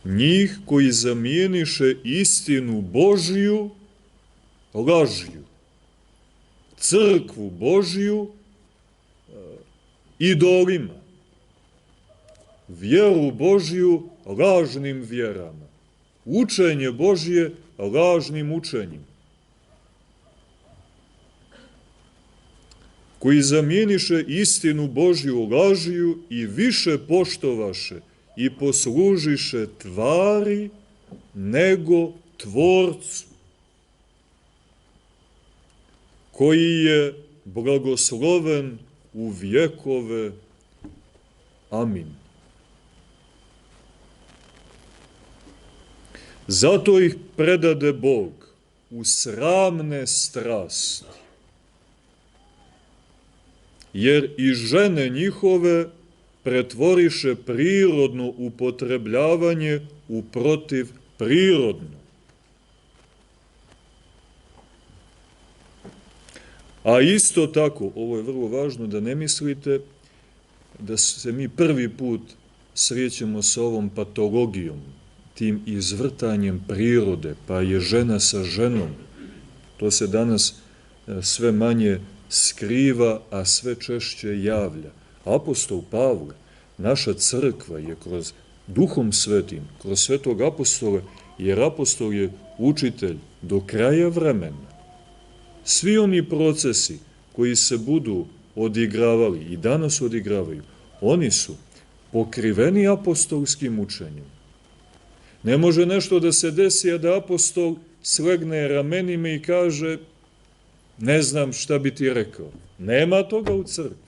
njih koji zamijeniše istinu Božiju lažju, crkvu Božiju idolima, vjeru Božiju lažnim vjerama, učenje Božje lažnim učenjem, koji zamijeniše istinu Božju lažju i više poštovaše i poslužiše tvari nego Tvorcu, koji je blagosloven u vjekove. Amin. Zato ih predade Bog u sramne strasti, jer i žene njihove pretvoriše prirodno upotrebljavanje u protiv prirodno. A isto tako, ovo je vrlo važno da ne mislite da se mi prvi put srećemo sa ovom patologijom, tim izvrtanjem prirode, pa je žena sa ženom. To se danas sve manje skriva, a sve češće javlja. Apostol Pavle, naša crkva je kroz Duhom Svetim, kroz Svetog apostola, jer apostol je učitelj do kraja vremena. Svi oni procesi koji se budu odigravali i danas odigravaju, oni su pokriveni apostolskim učenjem. Ne može nešto da se desi, a da apostol slegne ramenima i kaže ne znam šta bi ti rekao. Nema toga u crkvi.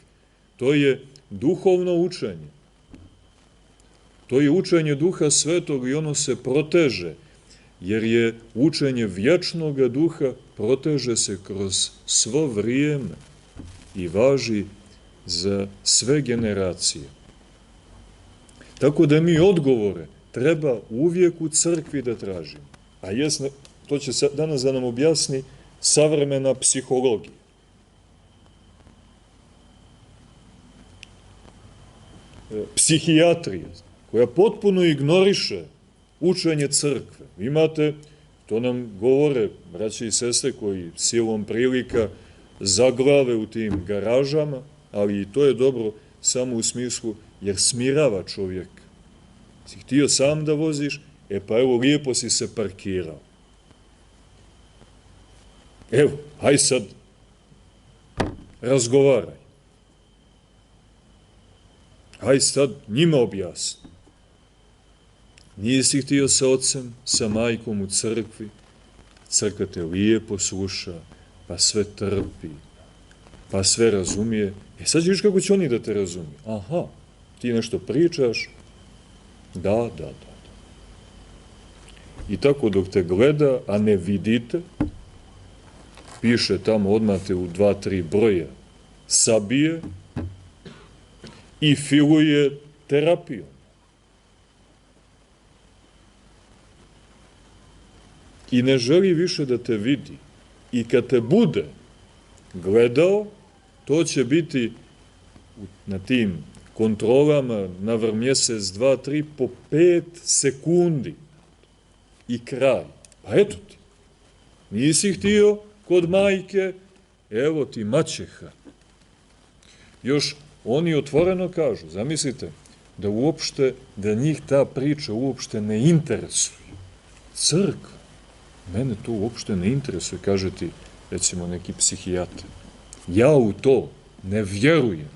To je duhovno učenje. To je učenje Duha Svetog i ono se proteže, jer je učenje vječnog duha, proteže se kroz svo vrijeme i važi za sve generacije. Tako da mi odgovore treba uvijek u crkvi da tražimo. A to će danas da nam objasni savremena psihologija. Psihijatrija, koja potpuno ignoriše učenje crkve. Imate, to nam govore braće i sestre koji silom prilika zaglave u tim garažama, ali i to je dobro samo u smislu jer smirava čovjeka. Si htio sam da voziš, pa evo lijepo si se parkirao. Evo, haj sad, razgovaraj. Haj sad njima objasni. Nisi htio sa ocem, sa majkom u crkvi, crkva te lijepo sluša, pa sve trpi, pa sve razumije. Sad vidiš kako će oni da te razumiju. Aha, ti nešto pričaš, da. I tako dok te gleda, a ne vidite, piše tamo odmah te u 2-3 broja, sabije i filuje terapijom. I ne želi više da te vidi. I kad te bude gledao, to će biti na tim kontrolama na mjesec, 2, 3, po 5 sekundi. I kraj. Pa eto ti. Nisi htio kod majke, evo ti maćeha. Još oni otvoreno kažu, zamislite, da njih ta priča uopšte ne interesuje. Crkva. Mene to uopšte ne interesuje, kaže ti, recimo, neki psihijatar. Ja u to ne vjerujem.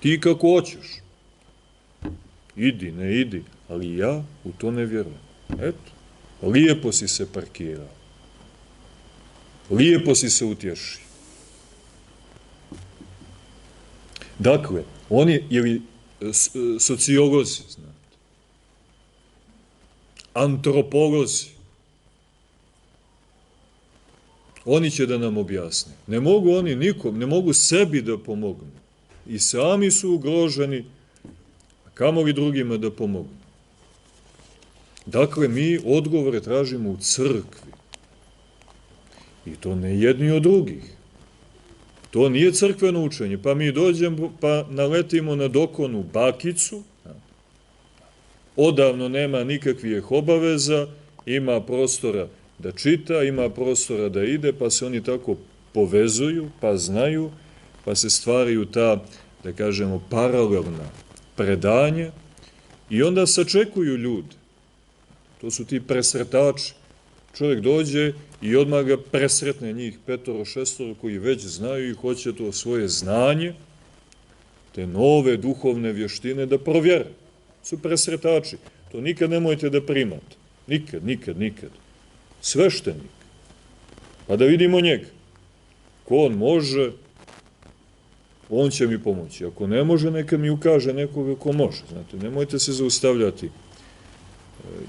Ti kako hoćeš. Idi, ne idi, ali ja u to ne vjerujem. Eto, lijepo si se parkirao. Lijepo si se utješio. Dakle, oni, ili sociolozi, znate, antropolozi, oni će da nam objasne. Ne mogu oni nikom, ne mogu sebi da pomognu. I sami su ugroženi, a kamoli drugima da pomognu. Dakle, mi odgovore tražimo u crkvi. I to ne jedni od drugih. To nije crkveno učenje, pa mi dođemo, pa naletimo na dokonu bakicu, odavno nema nikakvih obaveza, ima prostora da čita, ima prostora da ide, pa se oni tako povezuju, pa znaju, pa se stvaraju ta, da kažemo, paralelna predanja i onda sačekuju ljudi. To su ti presretači. Čovjek dođe i odmah ga presretne njih 5-6 koji već znaju i hoće to svoje znanje, te nove duhovne vještine da provjere. Su presretači. To nikad nemojte da primate. Nikad, nikad, nikad. Sveštenik. Pa da vidimo njega. Ko on može, on će mi pomoći. Ako ne može, neka mi ukaže nekoga ko može. Znate, nemojte se zaustavljati.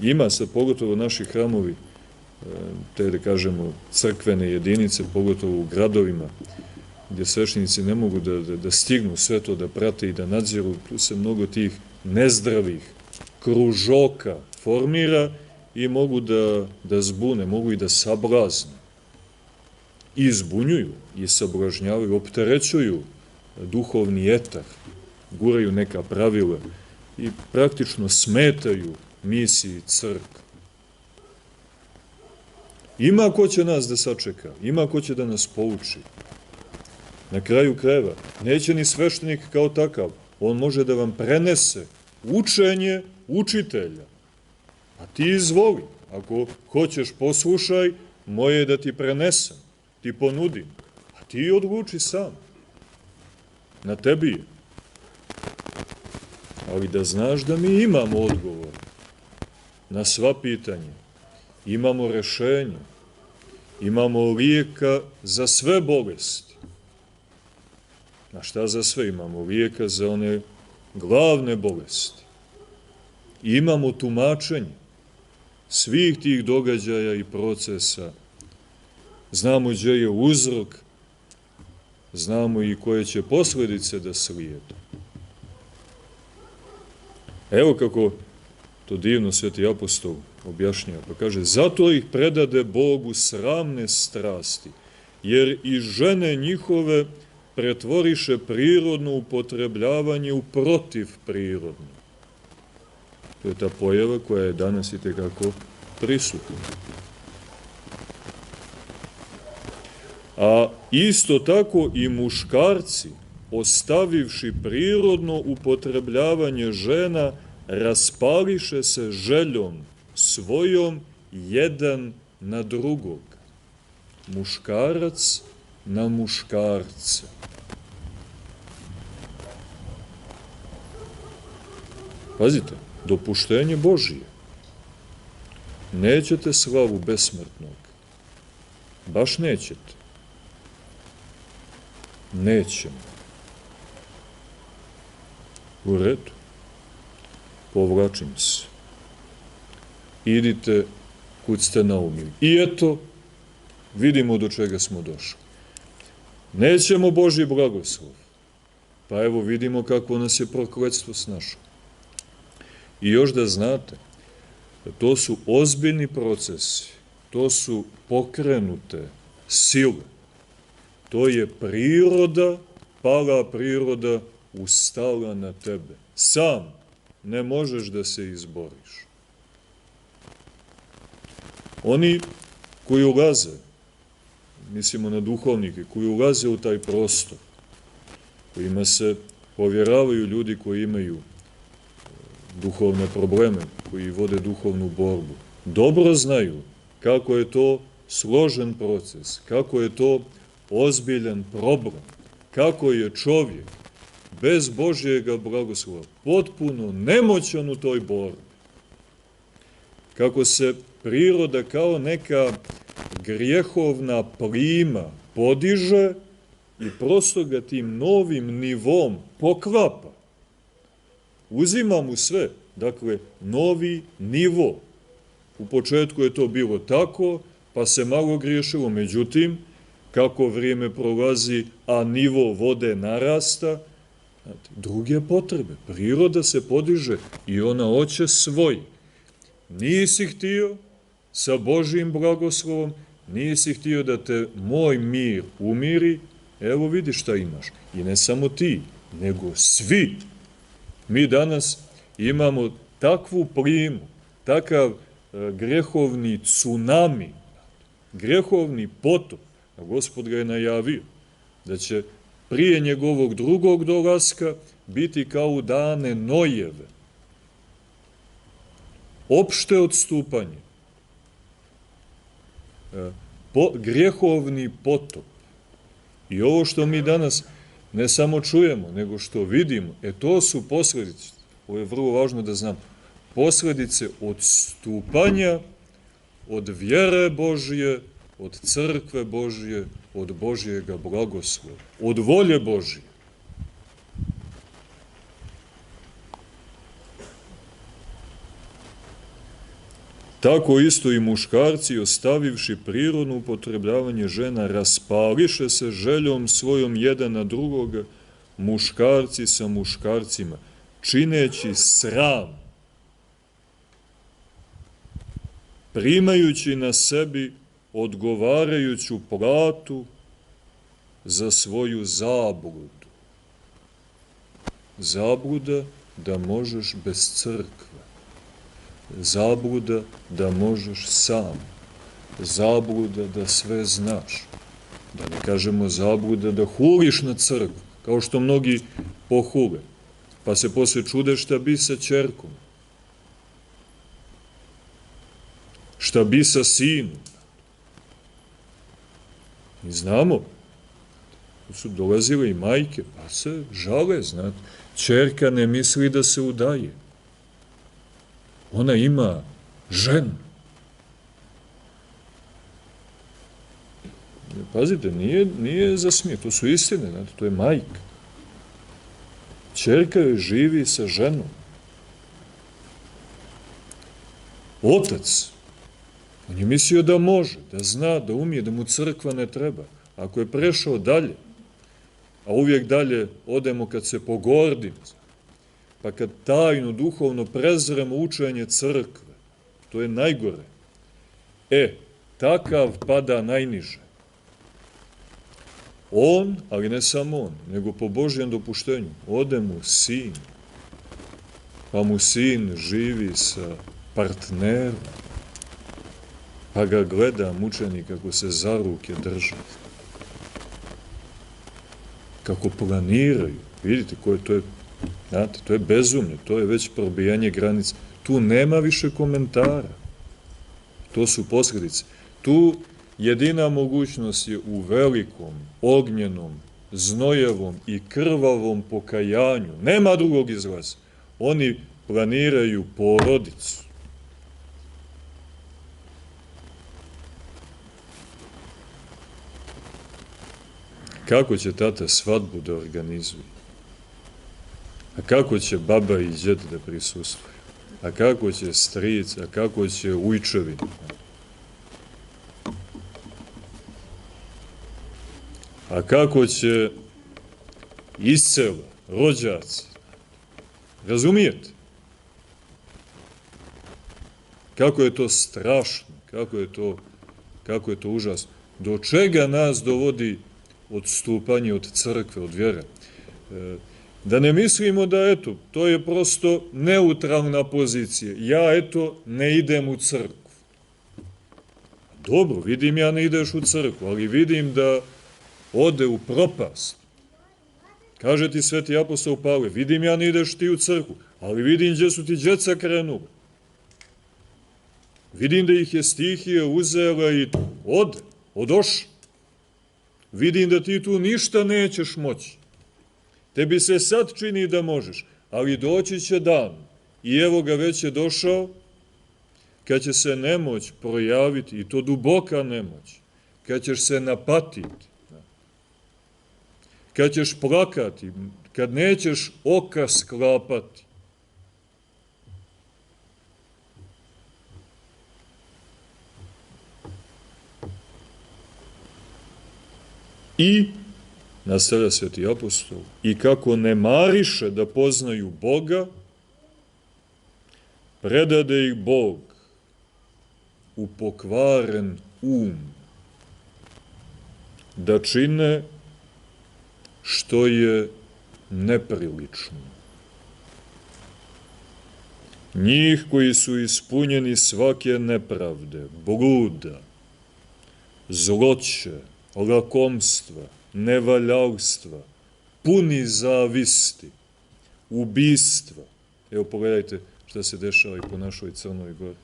Ima sad, pogotovo naši hramovi, te, da kažemo, crkvene jedinice, pogotovo u gradovima, gdje sveštenici ne mogu da stignu sve to, da prate i da nadziru, tu se mnogo tih nezdravih kružoka formira i mogu da zbune, mogu i da sablazne. I zbunjuju, i sablažnjavaju, opterećuju duhovni etar, guraju neka pravila i praktično smetaju misiji crkve. Ima ko će nas da sačeka, ima ko će da nas pouči. Na kraju krajeva, neće ni sveštenik kao takav, on može da vam prenese učenje učitelja. A ti izvoli, ako hoćeš poslušaj, moje je da ti prenesem, ti ponudim, a ti odluči sam. Na tebi je. Ali da znaš da mi imamo odgovor na sva pitanja, imamo rešenje, imamo lijeka za sve bolesti. A šta za sve? Imamo lijeka za one glavne bolesti. Imamo tumačenje svih tih događaja i procesa. Znamo gdje je uzrok, znamo i koje će posljedice da slijede. Evo kako to divno sveti apostol objašnjava, pa kaže, zato ih predade Bogu sramne strasti, jer i žene njihove pretvoriše prirodno upotrebljavanje u protiv prirodno. To je ta pojava koja je danas i tekako prisutna. A isto tako i muškarci, ostavivši prirodno upotrebljavanje žena, raspališe se željom svojom jedan na drugog. Muškarac na muškarce. Pazite, dopuštenje Božije. Nećete slavu besmrtnog. Baš nećete. Nećemo. U redu. Povlačim se. Idite kud ste naumili. I eto, vidimo do čega smo došli. Nećemo Božji blagoslov. Pa evo vidimo kako nas je prokletstvo snašlo. I još da znate, to su ozbiljni procesi, to su pokrenute sile, to je priroda, pala priroda ustala na tebe. Sam ne možeš da se izboriš. Oni koji ulaze, mislimo na duhovnike, koji ulaze u taj prostor, kojima se povjeravaju ljudi koji imaju duhovne probleme, koji vode duhovnu borbu, dobro znaju kako je to složen proces, kako je to ozbiljan problem, kako je čovjek bez Božjega blagoslova potpuno nemoćan u toj borbi, kako se priroda kao neka grijehovna plima podiže i prosto ga tim novim nivom poklapa. Uzima mu sve, dakle, novi nivo. U početku je to bilo tako, pa se malo griješilo, međutim, kako vrijeme prolazi, a nivo vode narasta, druge potrebe, priroda se podiže i ona hoće svoj. Nisi htio sa Božjim blagoslovom, nisi htio da te moj mir umiri, evo vidi šta imaš. I ne samo ti, nego svi. Mi danas imamo takvu plimu, takav grehovni tsunami, grehovni potop, a Gospod ga je najavio, da će prije njegovog drugog dolaska biti kao u dane Nojeve. Opšte odstupanje, grehovni potop. I ovo što mi danas ne samo čujemo, nego što vidimo, to su posledice, ovo je vrlo važno da znam, posledice odstupanja od vjere Božje, od crkve Božje, od Božjega blagoslova, od volje Božje. Tako isto i muškarci, ostavivši prirodno upotrebljavanje žena, raspališe se željom svojom jedan na drugoga, muškarci sa muškarcima, čineći sram, primajući na sebi odgovarajuću platu za svoju zabludu. Zabluda da možeš bez crkve. Zabluda da možeš sam. Zabluda da sve znaš. Da ne kažemo zabluda da huliš na crkvu, kao što mnogi pohule. Pa se posle čude šta bi sa ćerkom. Šta bi sa sinom. Mi znamo, su dolazile i majke, pa se žale, znate. Ćerka ne misli da se udaje. Ona ima ženu. Pazite, nije za smije, to su istine, znate, to je majka. Ćerka joj živi sa ženom. Otac, on je mislio da može, da zna, da umije, da mu crkva ne treba. Ako je prešao dalje, a uvijek dalje odemo kad se pogordimo, pa kad tajno, duhovno prezremo učenje crkve, to je najgore. Takav pada najniže. On, ali ne samo on, nego po Božjem dopuštenju, ode mu sin, pa mu sin živi sa partnerom, pa ga gleda mučenik kako se za ruke drže. Kako planiraju. Vidite, znate, to je bezumlje, to je već probijanje granica. Tu nema više komentara. To su posljedice. Tu jedina mogućnost je u velikom, ognjenom, znojevom i krvavom pokajanju. Nema drugog izlaza. Oni planiraju porodicu. Kako će tata svadbu da organizuje? A kako će baba i djed da prisustvuju? A kako će stric? A kako će ujčevi? A kako će iscela, rođaci? Razumijete? Kako je to strašno, kako je to užasno. Do čega nas dovodi odstupanje od crkve, od vjere? Da ne mislimo da, to je prosto neutralna pozicija. Ja, ne idem u crkvu. Dobro, vidim ja ne ideš u crkvu, ali vidim da ode u propast. Kaže ti sveti apostol Pavle, vidim ja ne ideš ti u crkvu, ali vidim gdje su ti djeca krenuli. Vidim da ih je stihija uzela i odošla. Vidim da ti tu ništa nećeš moći. Tebi se sad čini da možeš, ali doći će dan, i evo ga već je došao, kad će se nemoć projaviti, i to duboka nemoć, kad ćeš se napatiti, kad ćeš plakati, kad nećeš oka sklapati. I, nastavlja sveti apostol, i kako ne mariše da poznaju Boga, predade ih Bog u pokvaren da čine što je neprilično. njih koji su ispunjeni svake nepravde, bluda, zloće, lakomstva, nevaljalstva, puni zavisti, ubistva. Evo pogledajte šta se dešava i po našoj Crnoj Gori.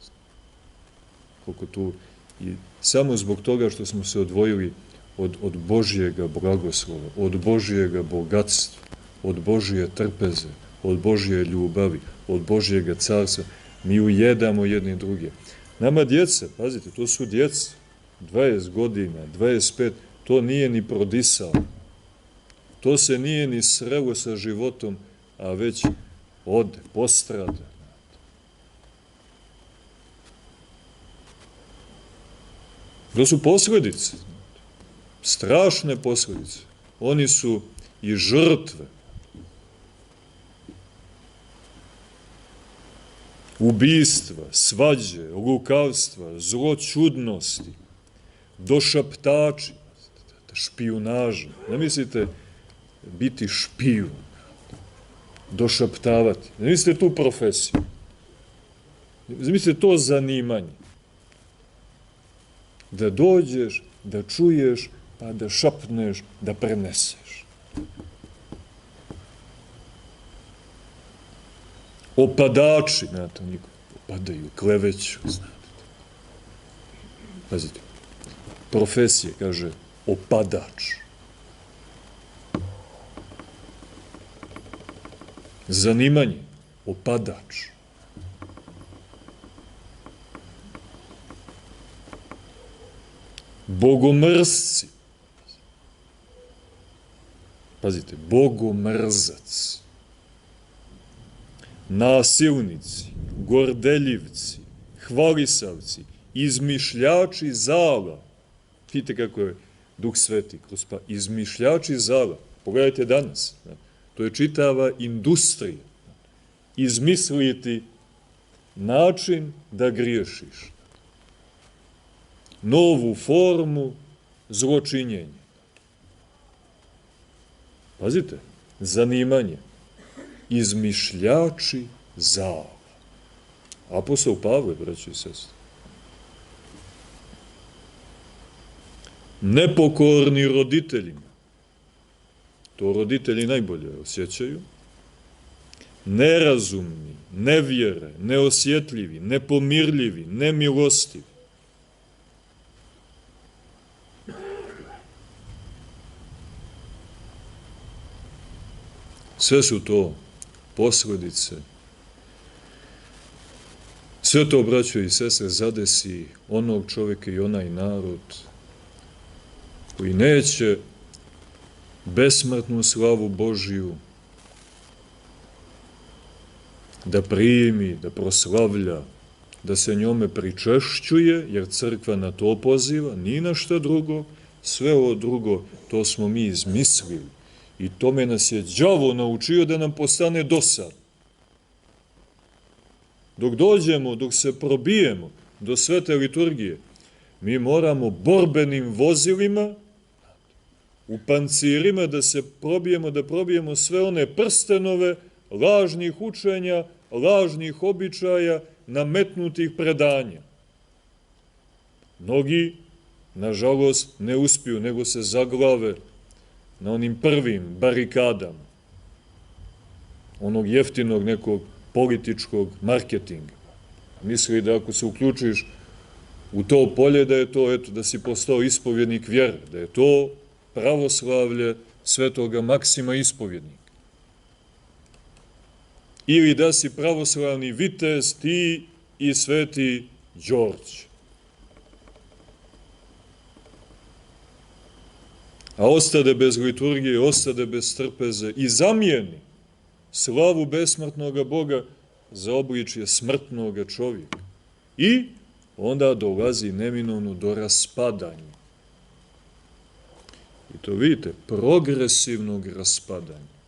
Koliko tu, i samo zbog toga što smo se odvojili od Božjega blagoslova, od Božjega bogatstva, od Božje trpeze, od Božje ljubavi, od Božjega carstva, mi ujedamo jedni druge. Nama djeca, pazite, to su djeca, 20 godina, 25, to nije ni prodisalo. To se nije ni srelo sa životom, a već ode, postrada. To su posljedice, strašne posljedice. Oni su i žrtve. Ubistva, svađe, lukavstva, zloćudnosti, došaptači, špijunaža. Ne mislite biti špijun, došaptavati. Ne mislite tu profesiju. Ne mislite to zanimanje. Da dođeš, da čuješ, pa da šapneš, da preneseš. Opadači, znate, oni opadaju, kleveću, znate. Pazite, profesije, kaže, opadač. Zanimanje, opadač. Bogomrzci. Pazite, bogomrzac. Nasilnici, gordeljivci, hvalisavci, izmišljači zala. Vidite kako je Duh Sveti kroz izmišljači zala. Pogledajte danas. To je čitava industrija. Izmisliti način da griješiš. Novu formu zločinjenja. Pazite, zanimanje. Izmišljači zala. Apostol Pavle, braći i sestre. Nepokorni roditeljima. To roditelji najbolje osjećaju. Nerazumni, nevjere, neosjetljivi, nepomirljivi, nemilostivi. Sve su to posljedice. Sve to, braćo i sestre, zadesi onog čovjeka i onaj narod koji neće besmrtnu slavu Božiju da primi, da proslavlja, da se njome pričešćuje, jer crkva na to poziva, ni na šta drugo, sve ovo drugo, to smo mi izmislili. I tome nas je đavo naučio da nam postane dosad. Dok dođemo, dok se probijemo do svete liturgije, mi moramo borbenim vozilima, u pancirima da se probijemo, da probijemo sve one prstenove lažnih učenja, lažnih običaja, nametnutih predanja. Mnogi, nažalost, ne uspiju, nego se zaglave na onim prvim barikadama onog jeftinog nekog političkog marketinga. Misli da ako se uključiš u to polje, da je to, eto, da si postao ispovjednik vjere, da je to pravoslavlje svetoga Maksima ispovjednika. Ili da si pravoslavni vitez ti i sveti Đorđe. A ostade bez liturgije, ostade bez trpeze i zamijeni slavu besmrtnoga Boga za obličje smrtnoga čovjeka. I onda dolazi neminovno do raspadanja. I to vidite, progresivnog raspadanja.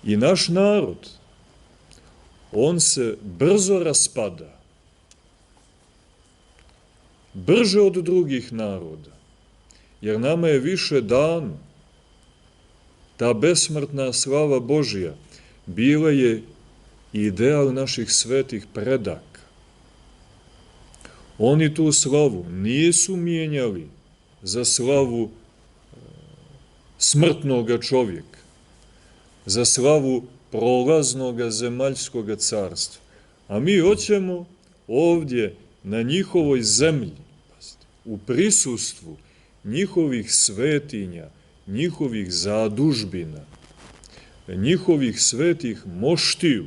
I naš narod, on se brzo raspada. Brže od drugih naroda. Jer nama je više dano. Ta besmrtna slava Božja bila je ideal naših svetih predaka. Oni tu slavu nisu mijenjali za slavu smrtnoga čovjeka, za slavu prolaznoga zemaljskoga carstva. A mi hoćemo ovdje na njihovoj zemlji, u prisustvu njihovih svetinja, njihovih zadužbina, njihovih svetih moštiju,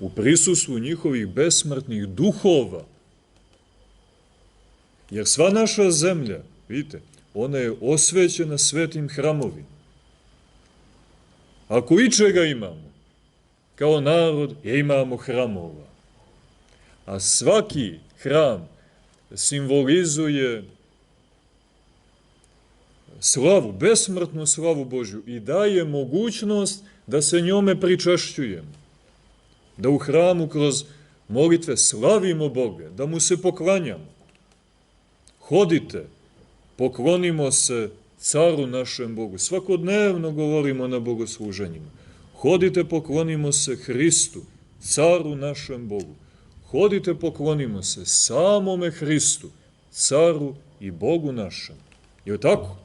u prisustvu njihovih besmrtnih duhova. Jer sva naša zemlja, vidite, ona je osvećena svetim hramovima. Ako ičega imamo, kao narod, imamo hramova. A svaki hram simbolizuje slavu, besmrtnu slavu Božju i daje mogućnost da se njome pričašćujemo. Da u hramu kroz molitve slavimo Boga, da mu se poklanjamo. Hodite, poklonimo se caru našem Bogu. Svakodnevno govorimo na bogosluženjima. Hodite, poklonimo se Hristu, caru našem Bogu. Hodite, poklonimo se samome Hristu, caru i Bogu našem. Je li tako?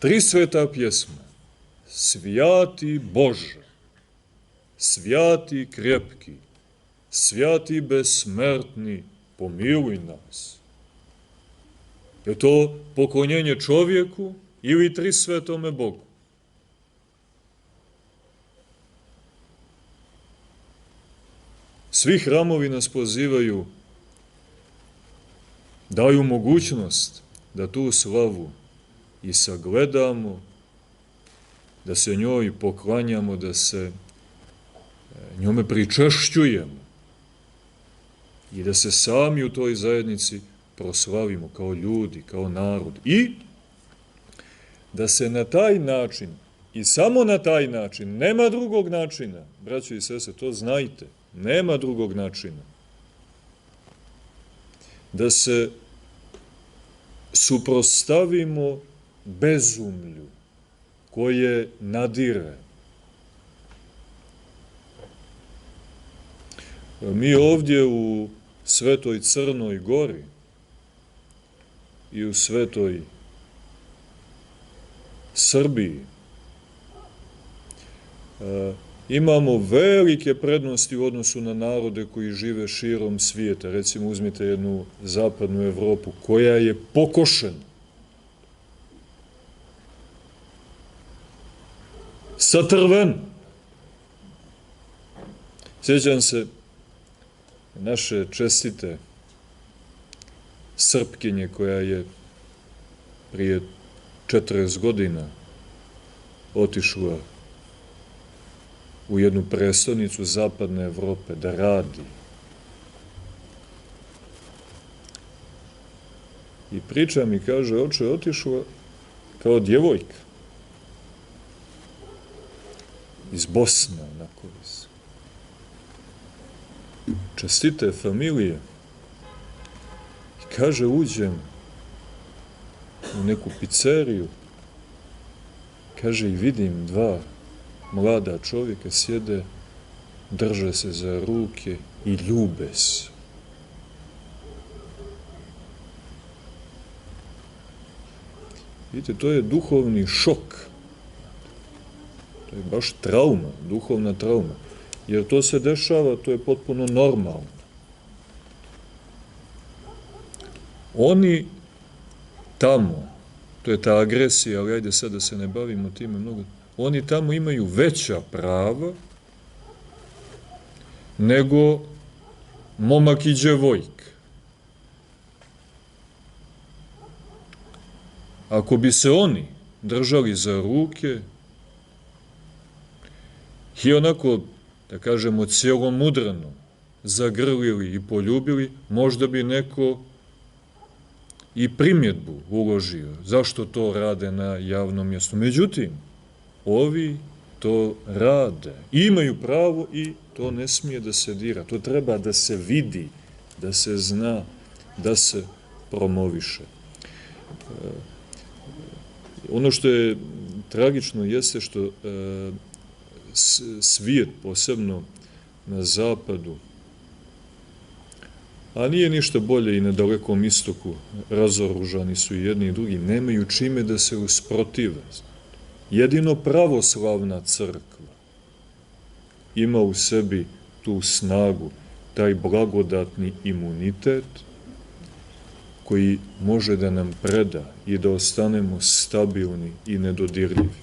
3 sveta pjesma. Svjati Bože, svjati krepki, svjati besmrtni, pomiluj nas. Je to poklonjenje čovjeku ili 3 svetome Bogu? Svi hramovi nas pozivaju, daju mogućnost da tu slavu i sagledamo, da se njoj poklanjamo, da se njome pričašćujemo i da se sami u toj zajednici proslavimo kao ljudi, kao narod i da se na taj način i samo na taj način, nema drugog načina, braćo i sestre, to znajte, nema drugog načina, da se suprotstavimo bezumlju koje nadire. Mi ovdje u Svetoj Crnoj Gori i u Svetoj Srbiji imamo velike prednosti u odnosu na narode koji žive širom svijeta. Recimo, uzmite jednu zapadnu Evropu koja je pokošena, satrven. Sjećam se naše čestite Srpkinje koja je prije 40 godina otišla u jednu prestonicu zapadne Evrope da radi. I priča mi, kaže, oče, otišla kao djevojka iz Bosne, onako iz čestite familije. I kaže, uđem u neku pizzeriju, kaže, i vidim 2 mlada čovjeka sjede, drže se za ruke i ljube se. Vidite, to je duhovni šok. To je baš trauma, duhovna trauma. Jer to se dešava, to je potpuno normalno. Oni tamo, to je ta agresija, ali ajde sad da se ne bavimo time mnogo, oni tamo imaju veća prava nego momak i djevojka. Ako bi se oni držali za ruke i onako, da kažemo, cijelomudrano zagrlili i poljubili, možda bi neko i primjedbu uložio. Zašto to rade na javnom mjestu? Međutim, ovi to rade. Imaju pravo i to ne smije da se dira. To treba da se vidi, da se zna, da se promoviše. Ono što je tragično jeste što svijet, posebno na zapadu, a nije ništa bolje i na Dalekom istoku, razoružani su i jedni i drugi, nemaju čime da se usprotive. Jedino pravoslavna crkva ima u sebi tu snagu, taj blagodatni imunitet koji može da nam preda i da ostanemo stabilni i nedodirljivi.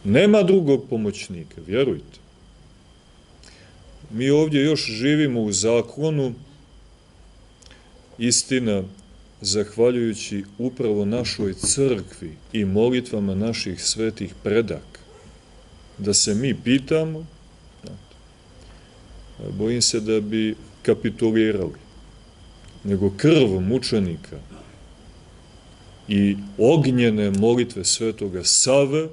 Nema drugog pomoćnika, vjerujte. Mi ovdje još živimo u zaklonu, istina, zahvaljujući upravo našoj crkvi i molitvama naših svetih predaka, da se mi pitamo, bojim se da bi kapitulirali, nego krv mučenika i ognjene molitve svetoga Save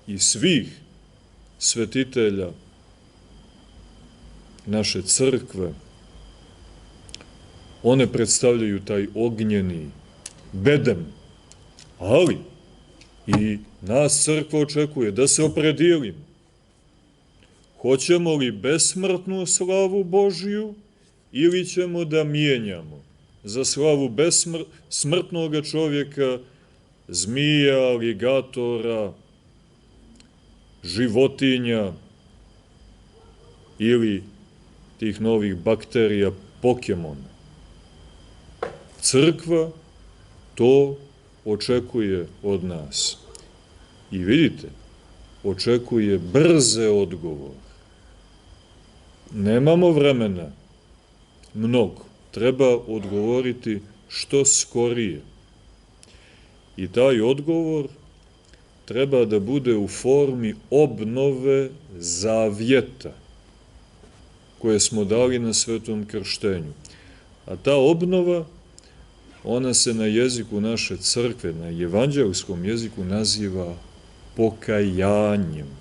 i svih svetitelja naše crkve, one predstavljaju taj ognjeni bedem, ali i nas crkva očekuje da se opredijelimo. Hoćemo li besmrtnu slavu Božiju ili ćemo da mijenjamo za slavu smrtnog čovjeka, zmija, aligatora, životinja ili tih novih bakterija, Pokemona. Crkva to očekuje od nas. I vidite, očekuje brze odgovore. Nemamo vremena mnogo. Treba odgovoriti što skorije. I taj odgovor treba da bude u formi obnove zavjeta koje smo dali na svetom krštenju. A ta obnova, ona se na jeziku naše crkve, na evanđelskom jeziku naziva pokajanjem.